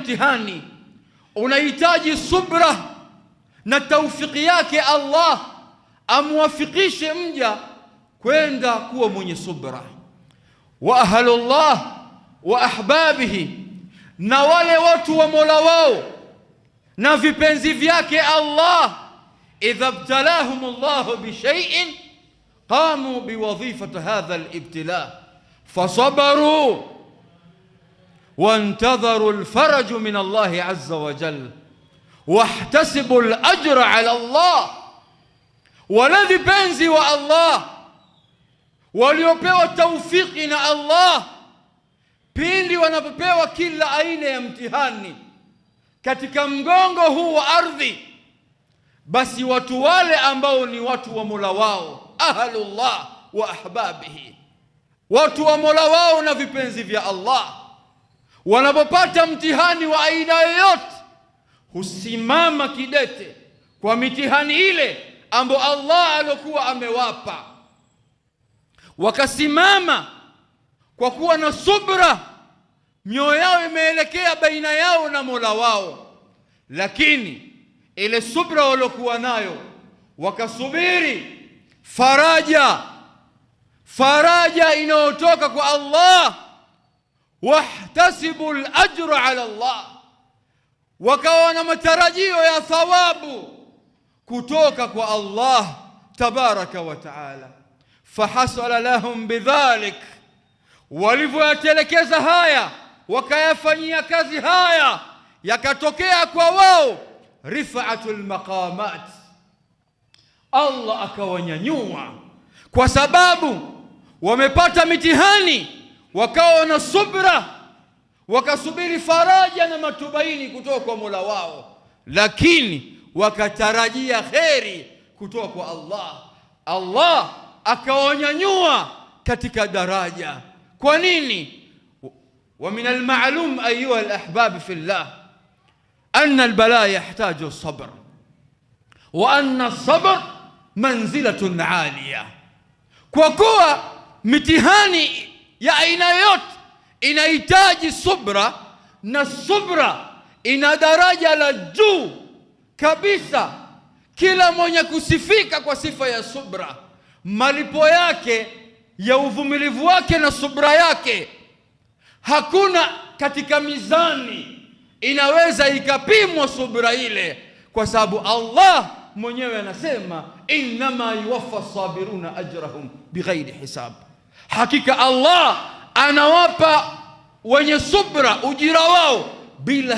mtihani unahitaji subra na taufiki yake Allah amwafikishe mja kwenda kuwa mwenye subra. Wa ahlullah wa ahbabihi, na wale watu wa Mola wao na vipenzi vyake Allah, idha ibtalahum Allah bi shay'in qamu biwadhifati hadha al-ibtila fasabaru وانتظروا الفرج من الله عز وجل واحتسبوا الأجر على الله. والذي بنزي والله waliopewa taufiki na Allah pindi wanapopewa kila aina ya mtihani katika mgongo huu wa ardhi, basi watu wale ambao ni watu wa Mola wao, ahlullah wa ahbabihi, watu wa Mola wao na vipenzi vya Allah, wanapopata mtihani wa aina yoyote husimama kidete kwa mitihani ile ambayo Allah alikuwa amewapa, wakasimama kwa kuwa na subra, mioyo yao imeelekea baina yao na Mola wao. Lakini ile subra waliokuwa nayo wakasubiri faraja inayotoka kwa Allah, wahtasibu al-ajra ala Allah, wakawa na matarajio ya thawabu kutoka kwa Allah tabaraka wa taala. Fahasala lahum bidhalik, walivyoyatelekeza haya wakayafanyia kazi haya, yakatokea kwa wao rifaatul maqamat, Allah akawanyanyua kwa sababu wamepata mitihani, wakawa na subra, wakasubiri faraja na matumaini kutoka kwa Mola wao, lakini wakatarajia kheri kutoka kwa Allah. Allah akawanyanyua katika daraja. Kwa nini? Wa min al-ma'lum ayuha al-ahbab fi Allah anna al-bala yahtaju as-sabr wa anna as-sabr manzilatun 'aliya. Kwa kuwa mitihani ya aina yote inahitaji subra, na subra ina daraja la juu kabisa. Kila mwenye kusifika kwa sifa ya subra, malipo yake ya uvumilivu wake na subra yake hakuna katika mizani inaweza ikapimwa subra ile, kwa sababu Allah mwenyewe anasema innama yuwaffa sabiruna ajrahum bighairi hisab. Hakika Allah anawapa wenye subra ujira wao bila